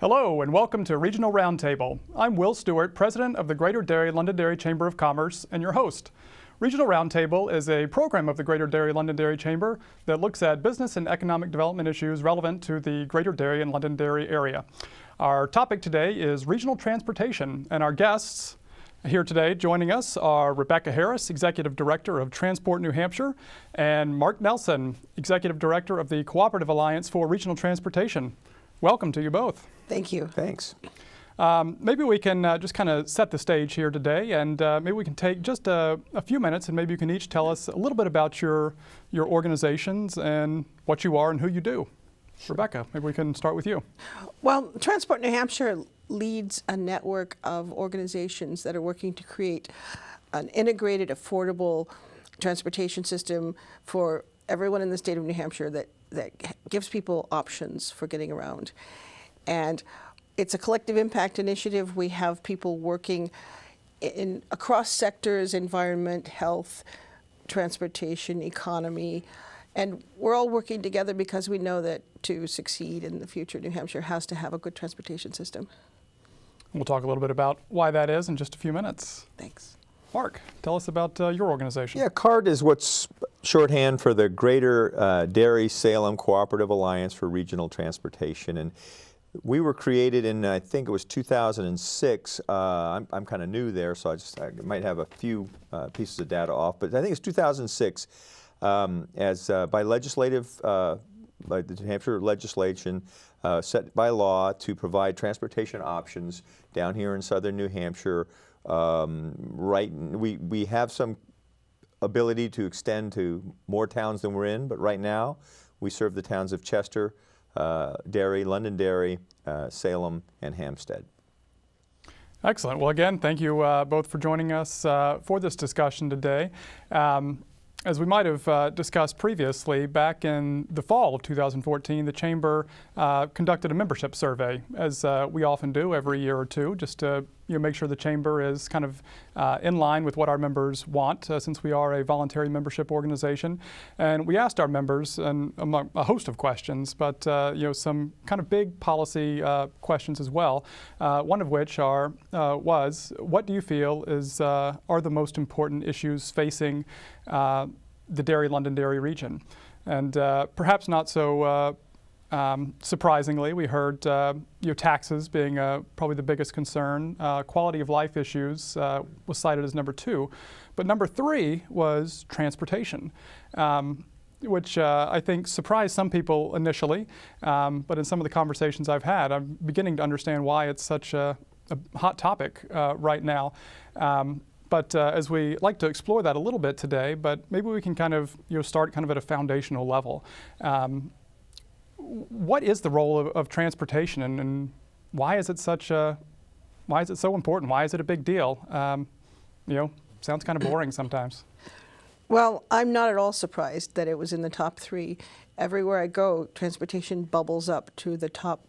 Hello and welcome to Regional Roundtable. I'm Will Stewart, President of the Greater Derry Londonderry Chamber of Commerce and your host. Regional Roundtable is a program of the Greater Derry Londonderry Chamber that looks at business and economic development issues relevant to the Greater Derry and Londonderry area. Our topic today is regional transportation, and our guests here today joining us are Rebecca Harris, Executive Director of Transport New Hampshire, and Mark Nelson, Executive Director of the Cooperative Alliance for Regional Transportation. Welcome to you both. Thank you. Thanks. Maybe we can just kind of set the stage here today, and maybe we can take just a few minutes, and maybe you can each tell us a little bit about your organizations and what you are and who you do. Rebecca, maybe we can start with you. Well, Transport New Hampshire leads a network of organizations that are working to create an integrated, affordable transportation system for everyone in the state of New Hampshire that gives people options for getting around. And it's a collective impact initiative. We have people working across sectors: environment, health, transportation, economy, and we're all working together because we know that to succeed in the future, New Hampshire has to have a good transportation system. We'll talk a little bit about why that is in just a few minutes. Thanks. Mark, tell us about your organization. Yeah, CART is what's shorthand for the Greater Derry Salem Cooperative Alliance for Regional Transportation. And we were created in, I think it was 2006. I'm kind of new there, so I might have a few pieces of data off, but I think it's 2006 as by legislative, by the New Hampshire legislation set by law to provide transportation options down here in southern New Hampshire. We have some ability to extend to more towns than we're in, but right now we serve the towns of Chester, Derry, Londonderry, Salem, and Hampstead. Excellent. Well, again, thank you both for joining us for this discussion today. As we might have discussed previously, back in the fall of 2014, the Chamber conducted a membership survey, as we often do every year or two, just to make sure the Chamber is kind of in line with what our members want, since we are a voluntary membership organization. And we asked our members among a host of questions, but some kind of big policy questions as well. One of which was, what do you feel are the most important issues facing the Derry Londonderry region? And perhaps not so surprisingly, we heard taxes being probably the biggest concern. Quality of life issues was cited as number 2, but number 3 was transportation, which I think surprised some people initially. But in some of the conversations I've had, I'm beginning to understand why it's such a hot topic right now. But as we like to explore that a little bit today, but maybe we can kind of start kind of at a foundational level. What is the role of transportation, and why is it so important? Why is it a big deal? Sounds kind of boring sometimes. Well, I'm not at all surprised that it was in the top 3. Everywhere I go, transportation bubbles up to the top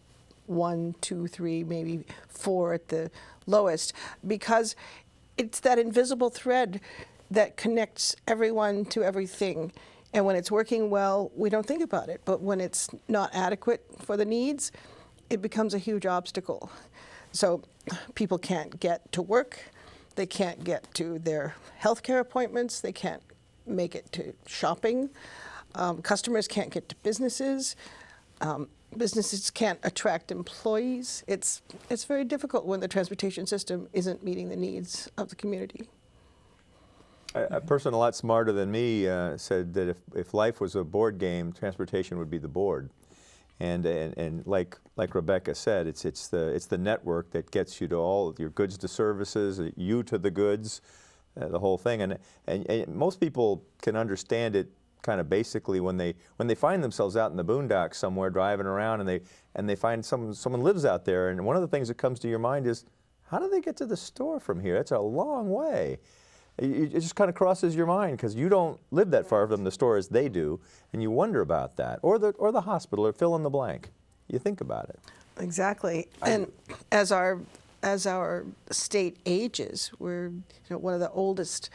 1, 2, 3, maybe 4 at the lowest, because it's that invisible thread that connects everyone to everything. And when it's working well, we don't think about it. But when it's not adequate for the needs, it becomes a huge obstacle. So people can't get to work. They can't get to their healthcare appointments. They can't make it to shopping. Customers can't get to businesses. Businesses can't attract employees. It's very difficult when the transportation system isn't meeting the needs of the community. A person a lot smarter than me said that if life was a board game, transportation would be the board. And like Rebecca said, it's the network that gets you to all of your goods to services, you to the goods, the whole thing. And most people can understand it kind of basically when they find themselves out in the boondocks somewhere driving around, and they find someone lives out there, and one of the things that comes to your mind is, how do they get to the store from here? That's a long way. It just kind of crosses your mind because you don't live that far from the store as they do, and you wonder about that, or the hospital, or fill in the blank. You think about it. Exactly. And as our state ages, we're one of the oldest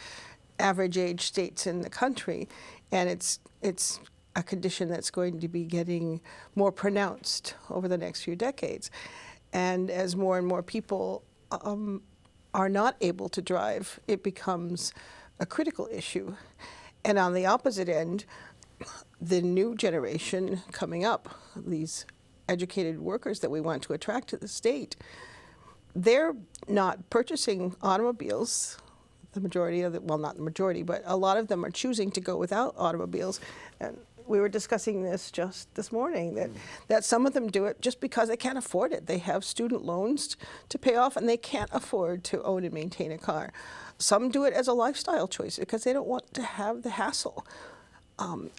average age states in the country, and it's a condition that's going to be getting more pronounced over the next few decades. And as more and more people are not able to drive, it becomes a critical issue. And on the opposite end, the new generation coming up, these educated workers that we want to attract to the state, they're not purchasing automobiles. The majority of them, well, not the majority, but a lot of them are choosing to go without automobiles. And we were discussing this just this morning, that some of them do it just because they can't afford it. They have student loans to pay off, and they can't afford to own and maintain a car. Some do it as a lifestyle choice because they don't want to have the hassle.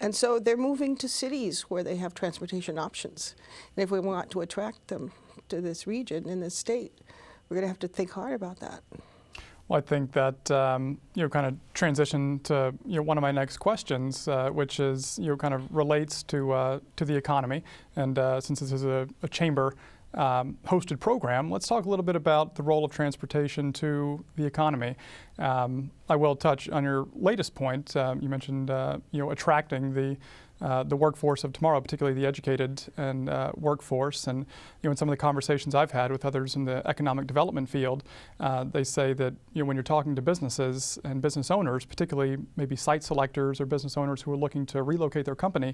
And so they're moving to cities where they have transportation options. And if we want to attract them to this region in this state, we're going to have to think hard about that. Well, I think that kind of transition to one of my next questions, which is kind of relates to the economy. And since this is a chamber hosted program, let's talk a little bit about the role of transportation to the economy. I will touch on your latest point. You mentioned attracting the workforce of tomorrow, particularly the educated and workforce. And in some of the conversations I've had with others in the economic development field, they say that when you're talking to businesses and business owners, particularly maybe site selectors or business owners who are looking to relocate their company,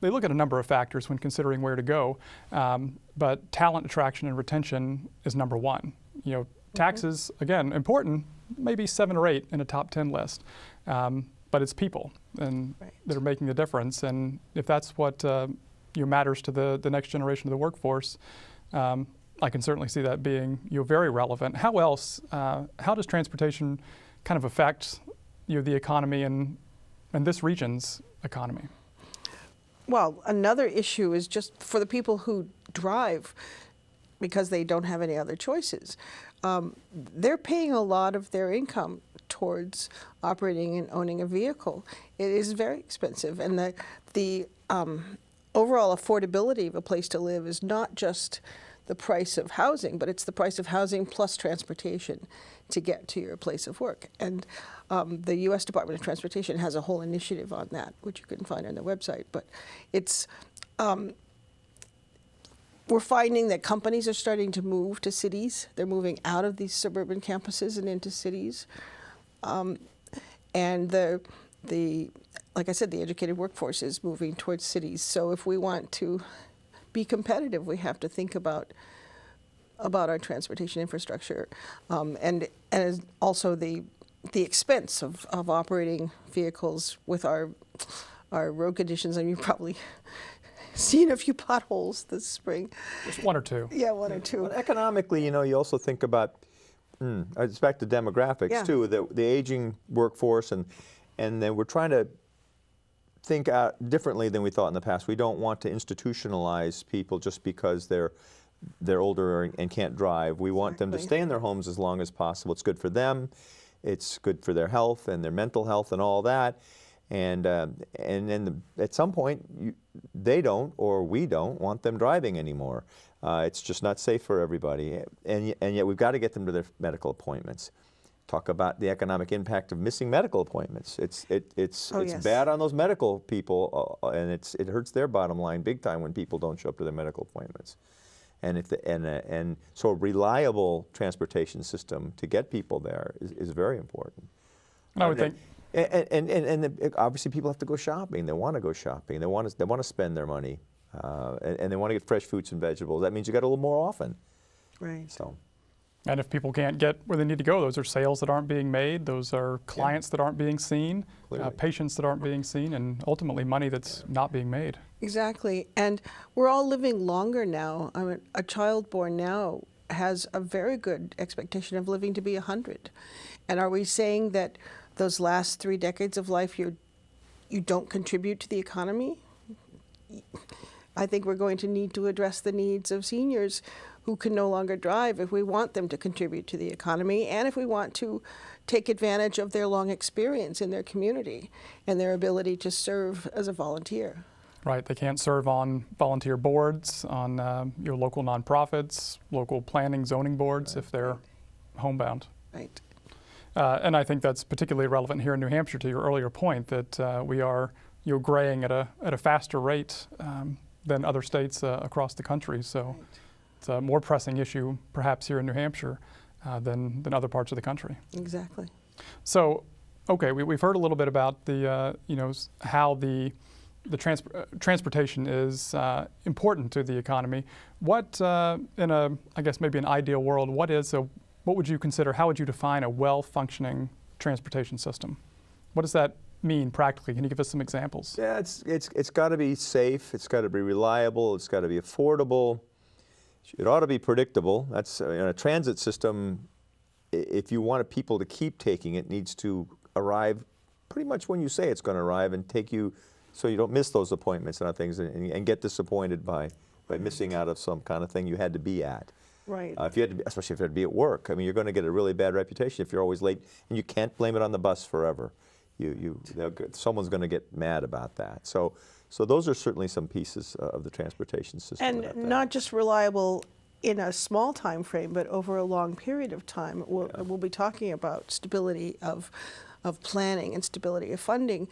they look at a number of factors when considering where to go. But talent attraction and retention is number one. Taxes, again, important, maybe 7 or 8 in a top 10 list. But it's people and that are making the difference. And if that's what matters to the next generation of the workforce, I can certainly see that being very relevant. How does transportation kind of affect the economy and this region's economy? Well, another issue is just for the people who drive because they don't have any other choices. They're paying a lot of their income towards operating and owning a vehicle. It is very expensive, and the overall affordability of a place to live is not just the price of housing, but it's the price of housing plus transportation to get to your place of work. And the U.S. Department of Transportation has a whole initiative on that, which you can find on their website. But it's we're finding that companies are starting to move to cities. They're moving out of these suburban campuses and into cities. And like I said, the educated workforce is moving towards cities. So if we want to be competitive, we have to think about our transportation infrastructure, and also the expense of operating vehicles with our road conditions. And you've probably seen a few potholes this spring. Just 1 or 2. Yeah, 1 or 2. Well, economically, you also think about, it's back to demographics too, the aging workforce, and then we're trying to think out differently than we thought in the past. We don't want to institutionalize people just because they're older and can't drive. We want them to stay in their homes as long as possible. It's good for them. It's good for their health and their mental health and all that. And then at some point, they don't, or we don't, want them driving anymore. It's just not safe for everybody. And yet we've got to get them to their medical appointments. Talk about the economic impact of missing medical appointments. It's bad on those medical people, and it hurts their bottom line big time when people don't show up to their medical appointments. And so a reliable transportation system to get people there is very important. And I would think. And obviously people have to go shopping. They want to go shopping. They want to spend their money, and they want to get fresh fruits and vegetables. That means you got a little more often. Right. So. And if people can't get where they need to go, those are sales that aren't being made. Those are clients that aren't being seen, patients that aren't being seen, and ultimately money that's not being made. Exactly. And we're all living longer now. I mean, a child born now has a very good expectation of living to be 100. And are we saying that those last 3 decades of life you don't contribute to the economy? I think we're going to need to address the needs of seniors who can no longer drive if we want them to contribute to the economy, and if we want to take advantage of their long experience in their community and their ability to serve as a volunteer. Right, they can't serve on volunteer boards, on your local nonprofits, local planning, zoning boards if they're homebound. Right. And I think that's particularly relevant here in New Hampshire to your earlier point that we are graying at a faster rate than other states across the country. So It's a more pressing issue perhaps here in New Hampshire than other parts of the country. Exactly. So, okay, we've heard a little bit about the, how the transportation is important to the economy. What, in a, I guess maybe an ideal world, what would you consider, how would you define a well-functioning transportation system? What does that mean practically? Can you give us some examples? Yeah, it's got to be safe, it's got to be reliable, it's got to be affordable, it ought to be predictable. That's in a transit system, if you want people to keep taking it, needs to arrive pretty much when you say it's going to arrive and take you so you don't miss those appointments and other things and get disappointed by missing out of some kind of thing you had to be at. Right. If you had to be, especially if you had to be at work. I mean, you're going to get a really bad reputation if you're always late, and you can't blame it on the bus forever. Someone's going to get mad about that. So those are certainly some pieces of the transportation system. And not just reliable in a small time frame, but over a long period of time. We'll be talking about stability of planning and stability of funding,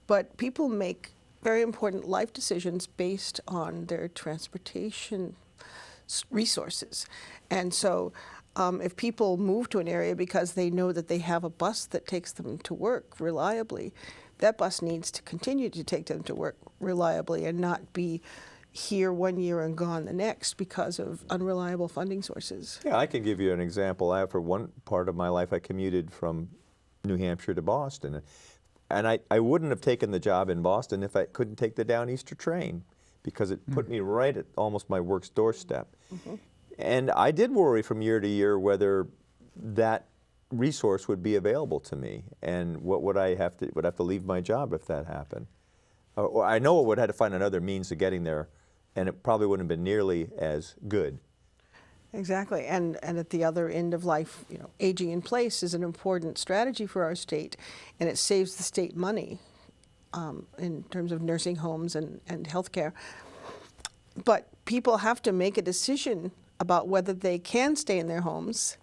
but people make very important life decisions based on their transportation resources. And so if people move to an area because they know that they have a bus that takes them to work reliably, that bus needs to continue to take them to work reliably and not be here one year and gone the next because of unreliable funding sources. Yeah, I can give you an example. For one part of my life, I commuted from New Hampshire to Boston. And I wouldn't have taken the job in Boston if I couldn't take the Downeaster train, because it put me right at almost my work's doorstep. And I did worry from year to year whether that resource would be available to me, and what would I have to leave my job if that happened. Or I know I would have to find another means of getting there, and it probably wouldn't have been nearly as good. Exactly, and at the other end of life, aging in place is an important strategy for our state, and it saves the state money in terms of nursing homes and healthcare. But people have to make a decision about whether they can stay in their homes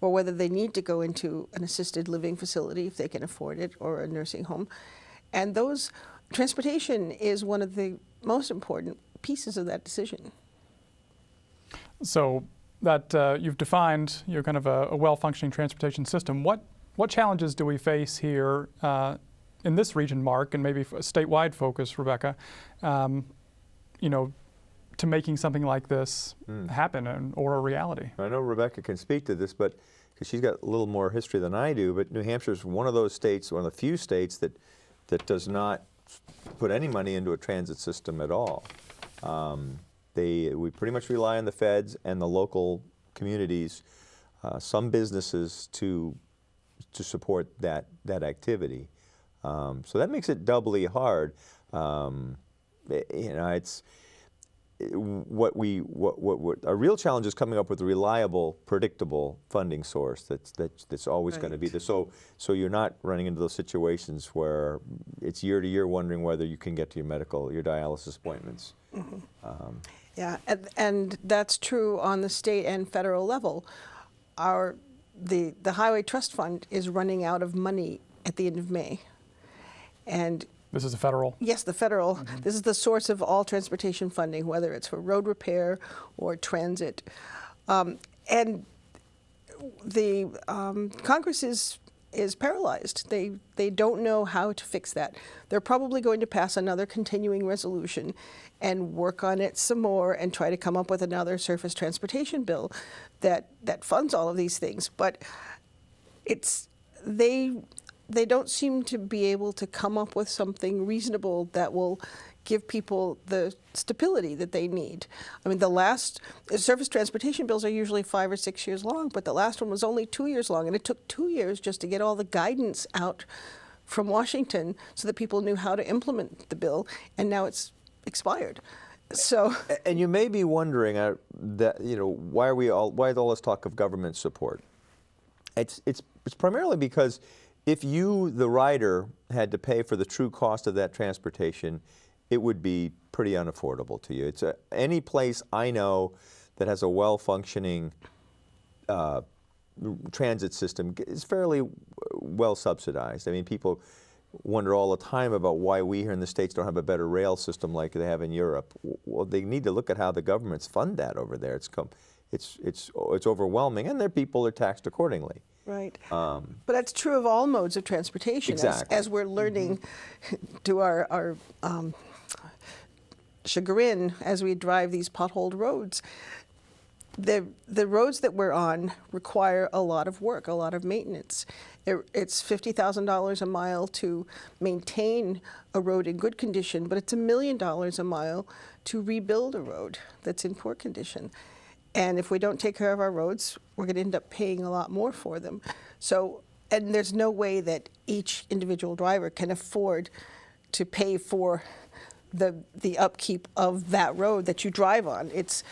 or whether they need to go into an assisted living facility if they can afford it, or a nursing home. And transportation is one of the most important pieces of that decision. So that you've defined kind of a well-functioning transportation system. What challenges do we face here in this region, Mark, and maybe a statewide focus, Rebecca, to making something like this happen or a reality? I know Rebecca can speak to this, but because she's got a little more history than I do, but New Hampshire is one of those states, one of the few states that does not put any money into a transit system at all. We pretty much rely on the feds and the local communities, some businesses to support that activity. So that makes it doubly hard. It's what a real challenge is coming up with a reliable, predictable funding source that's always going to be there. So you're not running into those situations where it's year to year wondering whether you can get to your dialysis appointments. Yeah, and that's true on the state and federal level. The Highway Trust Fund is running out of money at the end of May, and this is the federal? Yes, the federal. This is the source of all transportation funding, whether it's for road repair or transit. And the Congress is paralyzed. They don't know how to fix that. They're probably going to pass another continuing resolution and work on it some more and try to come up with another surface transportation bill that funds all of these things. But they don't seem to be able to come up with something reasonable that will give people the stability that they need. I mean, the last surface transportation bills are usually 5 or 6 years long, but the last one was only 2 years long, and it took 2 years just to get all the guidance out from Washington so that people knew how to implement the bill, and now it's expired. So, and you may be wondering why is all this talk of government support? It's primarily because if you, the rider, had to pay for the true cost of that transportation, it would be pretty unaffordable to you. It's any place I know that has a well-functioning transit system is fairly well subsidized. I mean, people wonder all the time about why we here in the States don't have a better rail system like they have in Europe. Well, they need to look at how the governments fund that over there. it's overwhelming, and their people are taxed accordingly. Right. But that's true of all modes of transportation. Exactly. As we're learning to our chagrin as we drive these potholed roads. The roads that we're on require a lot of work, a lot of maintenance. It's $50,000 a mile to maintain a road in good condition, but it's $1 million a mile to rebuild a road that's in poor condition. And if we don't take care of our roads, we're going to end up paying a lot more for them. So, and there's no way that each individual driver can afford to pay for the upkeep of that road that you drive on. It's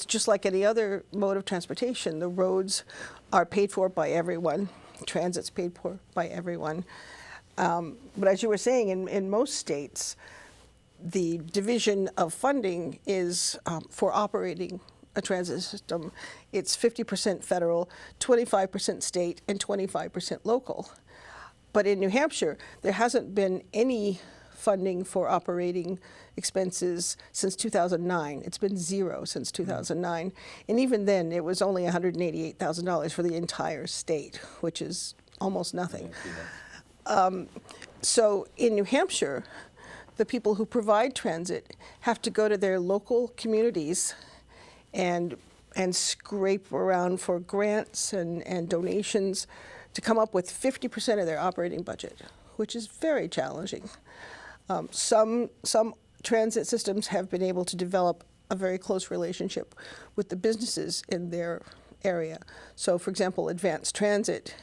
just like any other mode of transportation. The roads are paid for by everyone. Transit's paid for by everyone. But as you were saying, in most states, the division of funding is for operating a transit system. It's 50% federal, 25% state, and 25% local. But in New Hampshire, there hasn't been any funding for operating expenses since 2009. It's been zero since 2009. And even then, it was only $188,000 for the entire state, which is almost nothing. So in New Hampshire, the people who provide transit have to go to their local communities and scrape around for grants and donations to come up with 50% of their operating budget, which is very challenging. Some transit systems have been able to develop a very close relationship with the businesses in their area. So, for example, Advanced Transit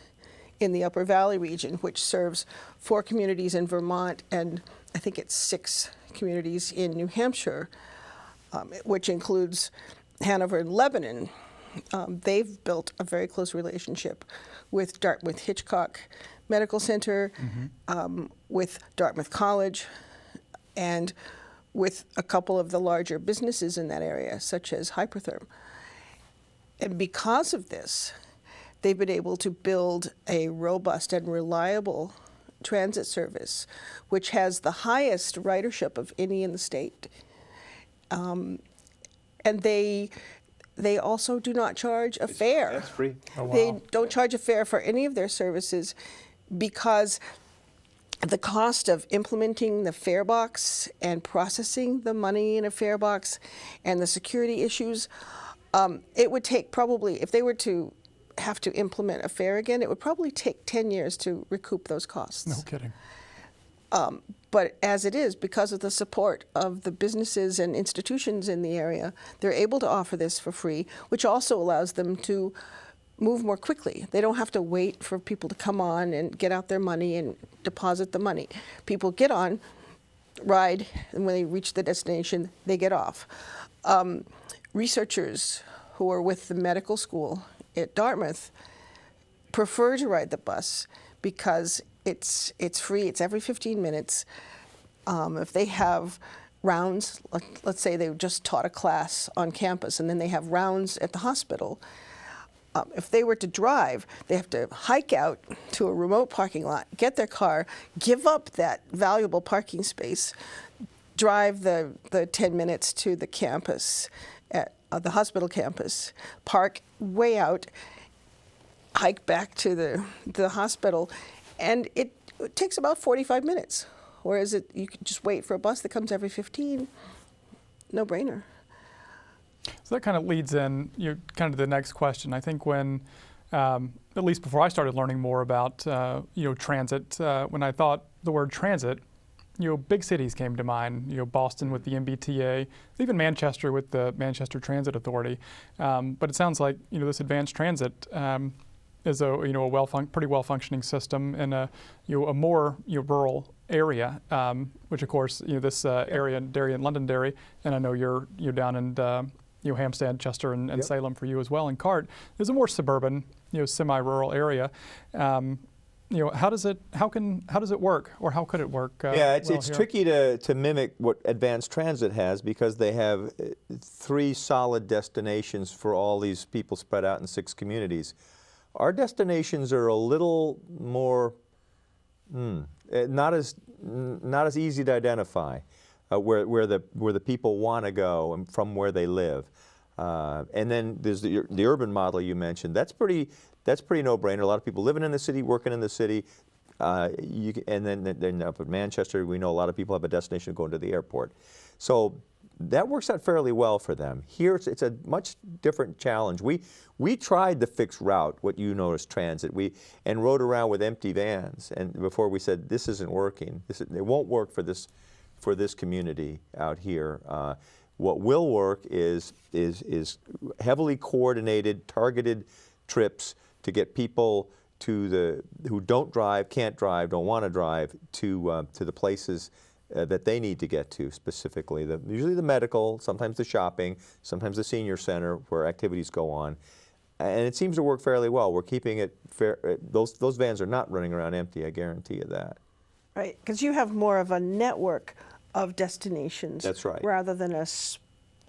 in the Upper Valley region, which serves 4 communities in Vermont and I think it's 6 communities in New Hampshire, which includes Hanover and Lebanon. They've built a very close relationship with Dartmouth Hitchcock Medical Center, with Dartmouth College, and with a couple of the larger businesses in that area, such as Hypertherm. And because of this, they've been able to build a robust and reliable transit service, which has the highest ridership of any in the state. And they also do not charge a fare. That's free. Oh, wow. They don't charge a fare for any of their services because the cost of implementing the fare box and processing the money in a fare box and the security issues, it would take probably, if they were to have to implement a fare again, it would probably take 10 years to recoup those costs. No kidding. But as it is, because of the support of the businesses and institutions in the area, they're able to offer this for free, which also allows them to move more quickly. They don't have to wait for people to come on and get out their money and deposit the money. People get on, ride, and when they reach the destination, they get off. Researchers who are with the medical school at Dartmouth prefer to ride the bus because it's free. It's every 15 minutes. If they have rounds, let's say they just taught a class on campus and then they have rounds at the hospital, if they were to drive, they have to hike out to a remote parking lot, get their car, give up that valuable parking space, drive the 10 minutes to the campus, at the hospital campus, park way out, hike back to the hospital, and it takes about 45 minutes. Whereas you can just wait for a bus that comes every 15, no brainer. So that kind of leads in kind of the next question. I think when, at least before I started learning more about transit, when I thought the word transit, big cities came to mind. Boston with the MBTA, even Manchester with the Manchester Transit Authority. But it sounds like this Advanced Transit is a pretty well functioning system in a more rural area, which of course this area in Derry and Londonderry, and I know you're down in Hampstead, Chester, and Yep. Salem for you as well, and CART is a more suburban, semi-rural area. How does it work, or how could it work? Yeah, it's here? tricky to mimic what Advanced Transit has because they have 3 solid destinations for all these people spread out in 6 communities. Our destinations are a little more not as easy to identify where the people want to go and from where they live. And then there's the urban model you mentioned. That's pretty no-brainer. A lot of people living in the city, working in the city. And then up at Manchester, we know a lot of people have a destination going to the airport. So that works out fairly well for them. Here, it's a much different challenge. We tried the fixed route, what you know as transit, and rode around with empty vans. And before we said, this isn't working. It won't work for this community out here. What will work is heavily coordinated, targeted trips to get people who don't drive, can't drive, don't want to drive to the places that they need to get to specifically. Usually the medical, sometimes the shopping, sometimes the senior center where activities go on. And it seems to work fairly well. We're keeping it fair. Those vans are not running around empty, I guarantee you that. Right, because you have more of a network of destinations. That's right. Rather than a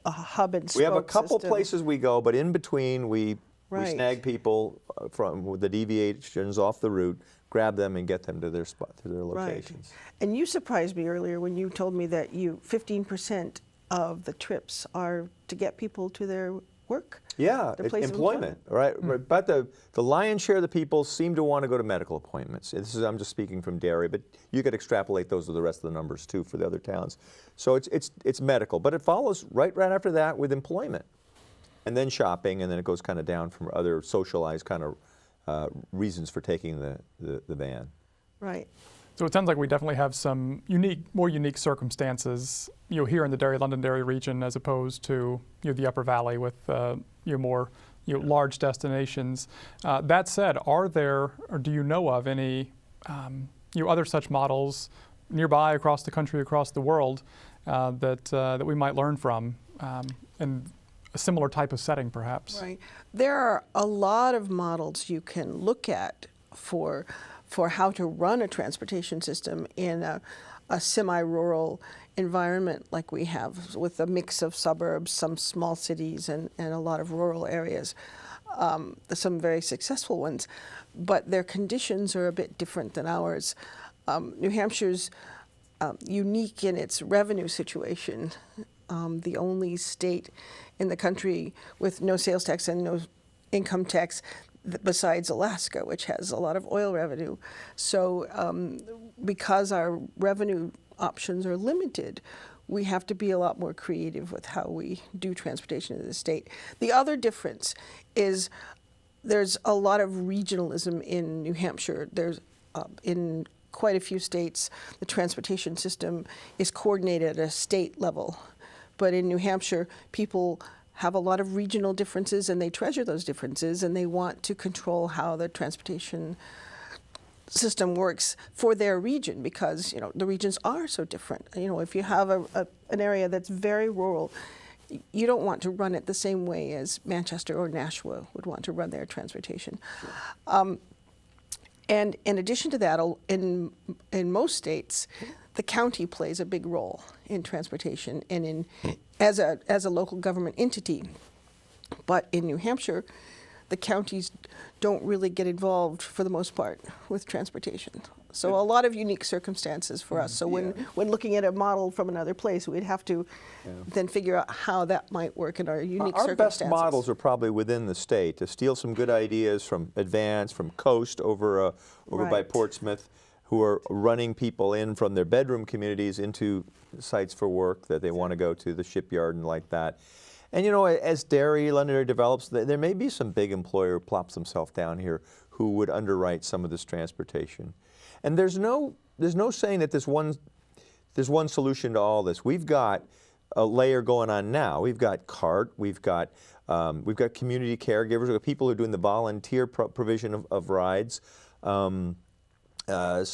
hub and spoke We have a couple system. places we go, but in between we Right. snag people from the deviations off the route, grab them and get them to their spot, to their locations. Right. And you surprised me earlier when you told me that 15% of the trips are to get people to their work. Yeah, their place of employment, right? But the lion's share of the people seem to want to go to medical appointments. I'm just speaking from Derry, but you could extrapolate those to the rest of the numbers too for the other towns. So it's medical, but it follows right after that with employment. And then shopping, and then it goes kind of down from other socialized kind of reasons for taking the van. Right. So it sounds like we definitely have some more unique circumstances, here in the Derry Londonderry region as opposed to the Upper Valley with more large destinations. That said, are there, or do you know of any other such models nearby across the country, across the world that we might learn from? And a similar type of setting, perhaps. Right. There are a lot of models you can look at for how to run a transportation system in a semi-rural environment like we have, with a mix of suburbs, some small cities, and a lot of rural areas. Some very successful ones, but their conditions are a bit different than ours. New Hampshire's unique in its revenue situation. The only state in the country with no sales tax and no income tax besides Alaska, which has a lot of oil revenue. So because our revenue options are limited, we have to be a lot more creative with how we do transportation in the state. The other difference is there's a lot of regionalism in New Hampshire. There's in quite a few states, the transportation system is coordinated at a state level. But in New Hampshire, people have a lot of regional differences, and they treasure those differences, and they want to control how the transportation system works for their region, because the regions are so different. If you have an area that's very rural, you don't want to run it the same way as Manchester or Nashua would want to run their transportation. Sure. And in addition to that, in most states, the county plays a big role in transportation and as a local government entity. But in New Hampshire, the counties don't really get involved for the most part with transportation. So a lot of unique circumstances for us. So when looking at a model from another place, we'd have to then figure out how that might work in our unique circumstances. Our best models are probably within the state, to steal some good ideas from Advance, from Coast over by Portsmouth, who are running people in from their bedroom communities into sites for work that they want to go to, the shipyard and like that. And as Derry Londonderry develops, there may be some big employer who plops himself down here who would underwrite some of this transportation. And there's no saying that there's one solution to all this. We've got a layer going on now. We've got CART, we've got community caregivers, we've got people who are doing the volunteer provision of rides. Some of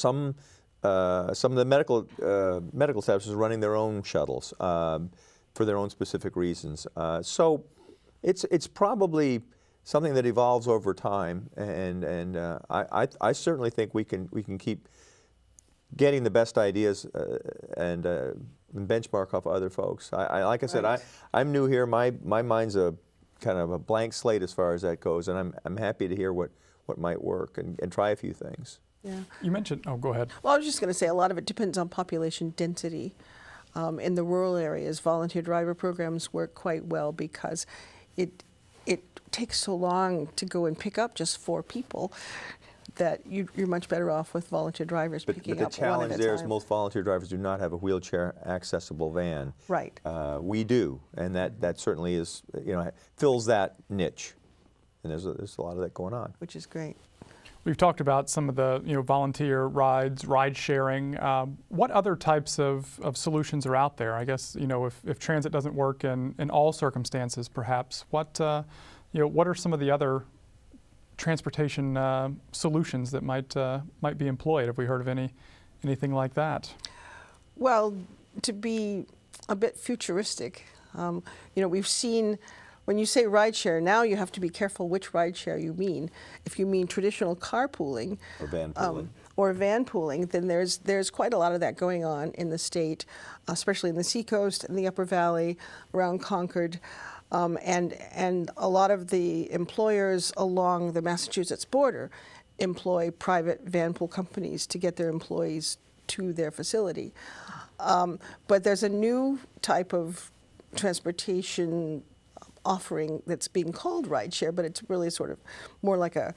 the medical establishments are running their own shuttles for their own specific reasons. So it's probably something that evolves over time, and I certainly think we can keep getting the best ideas and benchmark off other folks. Like I said, I'm new here. My mind's a kind of a blank slate as far as that goes, and I'm happy to hear what might work and try a few things. Yeah. You mentioned, oh, go ahead. Well, I was just going to say a lot of it depends on population density. In the rural areas, volunteer driver programs work quite well because it takes so long to go and pick up just 4 people that you're much better off with volunteer drivers picking up one at a time. But the challenge there is most volunteer drivers do not have a wheelchair accessible van. Right. We do, and that certainly is, fills that niche. And there's a lot of that going on. Which is great. We've talked about some of the volunteer rides, ride sharing. What other types of solutions are out there? I guess if transit doesn't work in all circumstances, perhaps what are some of the other transportation solutions that might be employed? Have we heard of anything like that? Well, to be a bit futuristic, we've seen. When you say rideshare, now you have to be careful which rideshare you mean. If you mean traditional carpooling or van pooling, then there's quite a lot of that going on in the state, especially in the Seacoast, in the Upper Valley, around Concord, and a lot of the employers along the Massachusetts border employ private van pool companies to get their employees to their facility. But there's a new type of transportation offering that's being called rideshare, but it's really sort of more like a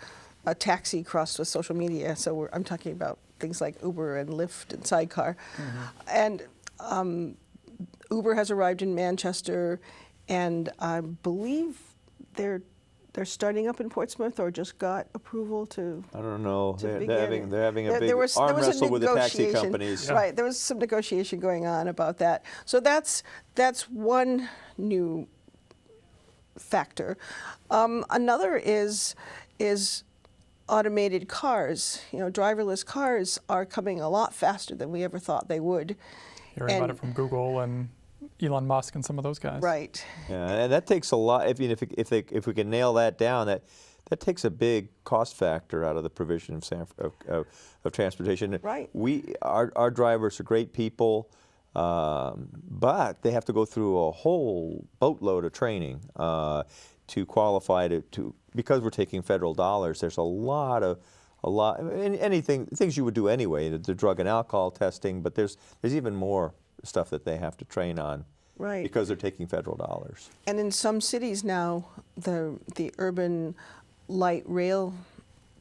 taxi crossed with social media. So I'm talking about things like Uber and Lyft and Sidecar. And Uber has arrived in Manchester, and I believe they're starting up in Portsmouth, or just got approval to. I don't know. They're having a big there was arm wrestle with the taxi negotiation. companies. Yeah. Right, there was some negotiation going on about that. So that's one new factor. Another is automated cars. Driverless cars are coming a lot faster than we ever thought they would. Hearing about it from Google and Elon Musk and some of those guys. Right. Yeah, and that takes a lot. If we can nail that down, that takes a big cost factor out of the provision of transportation. Right. Our drivers are great people. But they have to go through a whole boatload of training to qualify to because we're taking federal dollars. There's things you would do anyway, the drug and alcohol testing. But there's even more stuff that they have to train on, right? Because they're taking federal dollars. And in some cities now, the urban light rail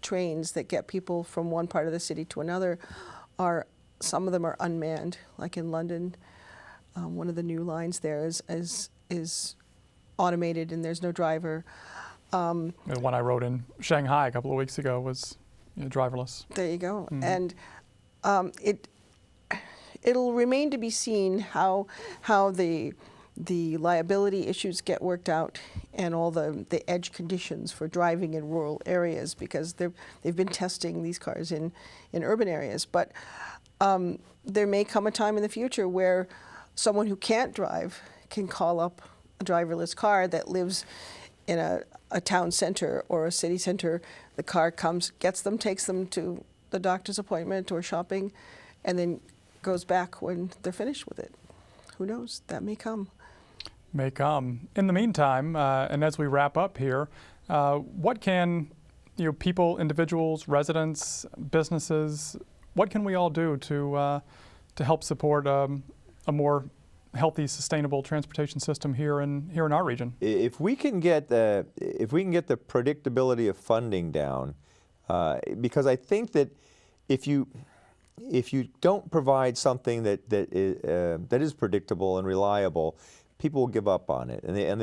trains that get people from one part of the city to another some of them are unmanned, like in London. One of the new lines there is automated, and there's no driver. The one I rode in Shanghai a couple of weeks ago was driverless. There you go. And it'll remain to be seen how the liability issues get worked out, and all the edge conditions for driving in rural areas, because they've been testing these cars in urban areas. But there may come a time in the future where someone who can't drive can call up a driverless car that lives in a town center or a city center. The car comes, gets them, takes them to the doctor's appointment or shopping, and then goes back when they're finished with it. Who knows? That may come. May come. In the meantime, and as we wrap up here, what can people, individuals, residents, businesses, what can we all do to help support a more healthy, sustainable transportation system here in our region? If we can get the predictability of funding down, because I think that if you don't provide something that is predictable and reliable, people will give up on it, and they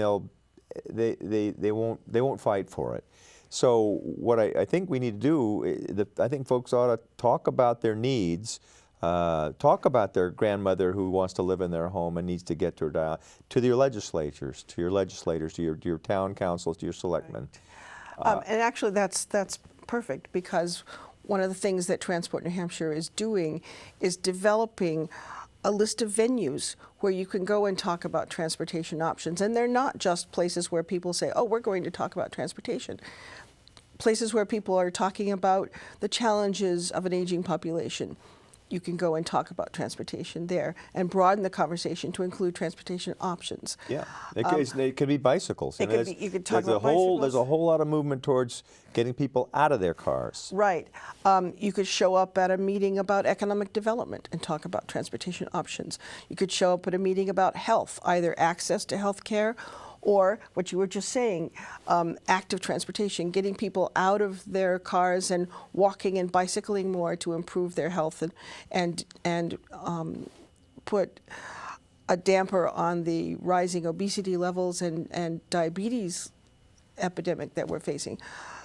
won't fight for it. So what I think we need to do, I think folks ought to talk about their needs, talk about their grandmother who wants to live in their home and needs to get to your legislators, to your town councils, to your selectmen. And actually, that's perfect, because one of the things that Transport New Hampshire is doing is developing a list of venues where you can go and talk about transportation options. And they're not just places where people say, oh, we're going to talk about transportation. Places where people are talking about the challenges of an aging population. You can go and talk about transportation there and broaden the conversation to include transportation options. Yeah, it could be bicycles. You could talk about bicycles. There's bicycles. a whole lot of movement towards getting people out of their cars. Right. You could show up at a meeting about economic development and talk about transportation options. You could show up at a meeting about health, either access to health care Or what you were just saying, active transportation, getting people out of their cars and walking and bicycling more to improve their health and put a damper on the rising obesity levels and diabetes epidemic that we're facing.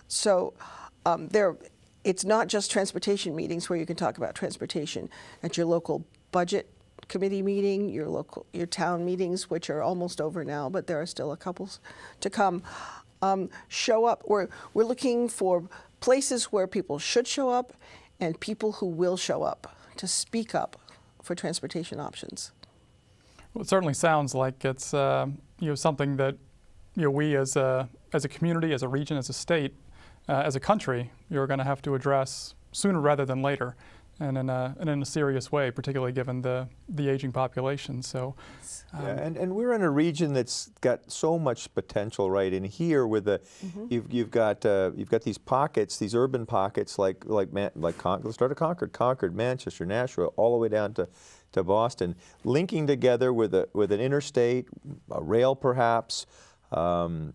So it's not just transportation meetings where you can talk about transportation. At your local budget committee meeting, your town meetings, which are almost over now, but there are still a couple to come. Show up. We're looking for places where people should show up and people who will show up to speak up for transportation options. Well, it certainly sounds like it's something that we as a community, as a region, as a state, as a country, you're going to have to address sooner rather than later, and in a serious way, particularly given the aging population. So, and we're in a region that's got so much potential, right? In here, with you've got these pockets, these urban pockets, like let's start at Concord, Manchester, Nashville, all the way down to Boston, linking together with an interstate, a rail perhaps. And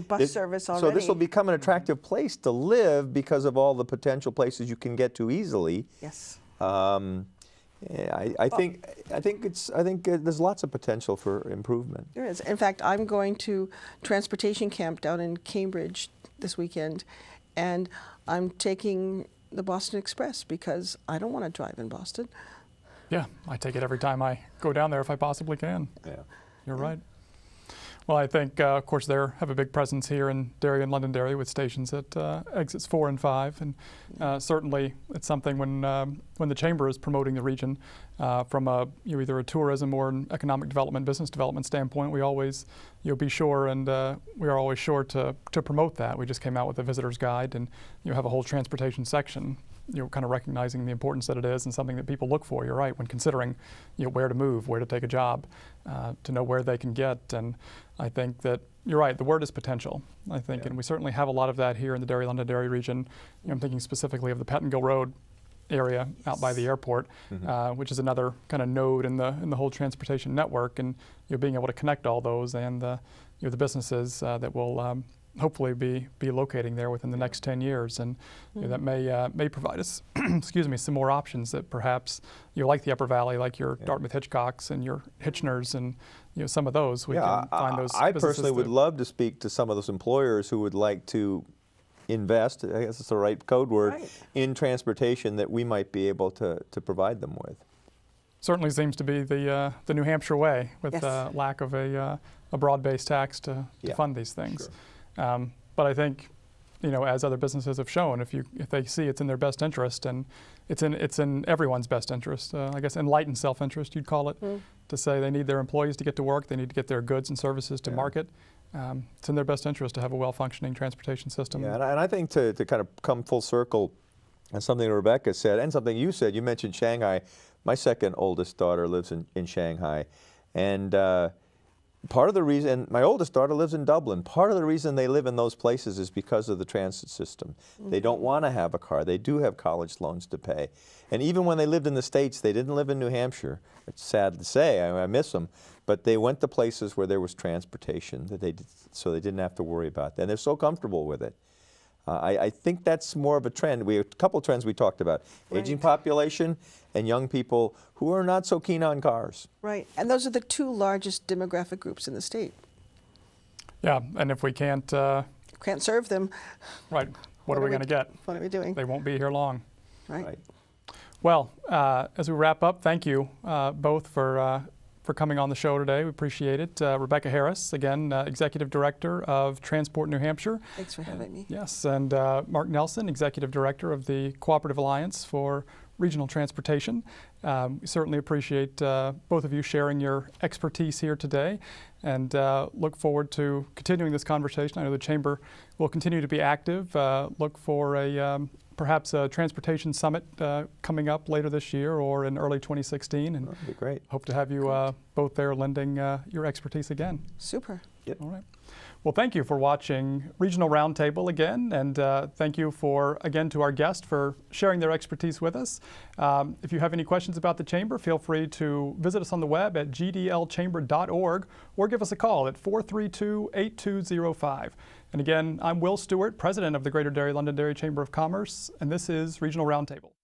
bus service already. So this will become an attractive place to live because of all the potential places you can get to easily. Yes. I think there's lots of potential for improvement. There is. In fact, I'm going to transportation camp down in Cambridge this weekend, and I'm taking the Boston Express because I don't want to drive in Boston. Yeah, I take it every time I go down there if I possibly can. Yeah. You're right. Well, I think, of course, they have a big presence here in Derry and Londonderry with stations at exits 4 and 5, and certainly it's something when the Chamber is promoting the region from either a tourism or an economic development, business development standpoint, we always be sure, and we are always sure to promote that. We just came out with a visitor's guide, and have a whole transportation section, kind of recognizing the importance that it is and something that people look for. You're right, when considering where to move, where to take a job, to know where they can get. And I think that you're right, the word is potential, I think, Yeah. and we certainly have a lot of that here in the Derry Londonderry region. I'm thinking specifically of the Pettingill Road area out by the airport, which is another kind of node in the whole transportation network, and being able to connect all those and the businesses that will hopefully be locating there within the next 10 years, and that may provide us, excuse me, some more options that perhaps like the Upper Valley, like your Dartmouth Hitchcocks and your Hitchners, and some of those we can find those. I personally would love to speak to some of those employers who would like to invest, I guess it's the right code word, in transportation that we might be able to provide them with. Certainly seems to be the New Hampshire way, with lack of a broad-based tax to fund these things. Sure. But I think, as other businesses have shown, if they see it's in their best interest, and it's in everyone's best interest, I guess enlightened self-interest you'd call it, to say they need their employees to get to work, they need to get their goods and services to market. It's in their best interest to have a well-functioning transportation system. Yeah, and I think to kind of come full circle, and something Rebecca said, and something you said, you mentioned Shanghai. My second oldest daughter lives in Shanghai, and part of the reason, my oldest daughter lives in Dublin, part of the reason they live in those places is because of the transit system. They don't want to have a car. They do have college loans to pay. And even when they lived in the States, they didn't live in New Hampshire. It's sad to say, I miss them. But they went to places where there was transportation, so they didn't have to worry about that. And they're so comfortable with it. I think that's more of a trend. We have a couple trends we talked about. Aging population and young people who are not so keen on cars. Right, and those are the two largest demographic groups in the state. Yeah, and if we can't serve them, right, what are we going to get? What are we doing? They won't be here long. Right. Well, as we wrap up, thank you both for coming on the show today. We appreciate it. Rebecca Harris, again, Executive Director of Transport New Hampshire. Thanks for having me. Yes, and Mark Nelson, Executive Director of the Cooperative Alliance for Regional Transportation. We certainly appreciate both of you sharing your expertise here today, and look forward to continuing this conversation. I know the Chamber will continue to be active. Look for perhaps a transportation summit coming up later this year or in early 2016. And that'd be great. Hope to have you both there lending your expertise again. Super. Yep. All right. Well, thank you for watching Regional Roundtable again, and thank you again to our guest for sharing their expertise with us. If you have any questions about the Chamber, feel free to visit us on the web at gdlchamber.org or give us a call at 432-8205. And again, I'm Will Stewart, President of the Greater Derry Londonderry Chamber of Commerce, and this is Regional Roundtable.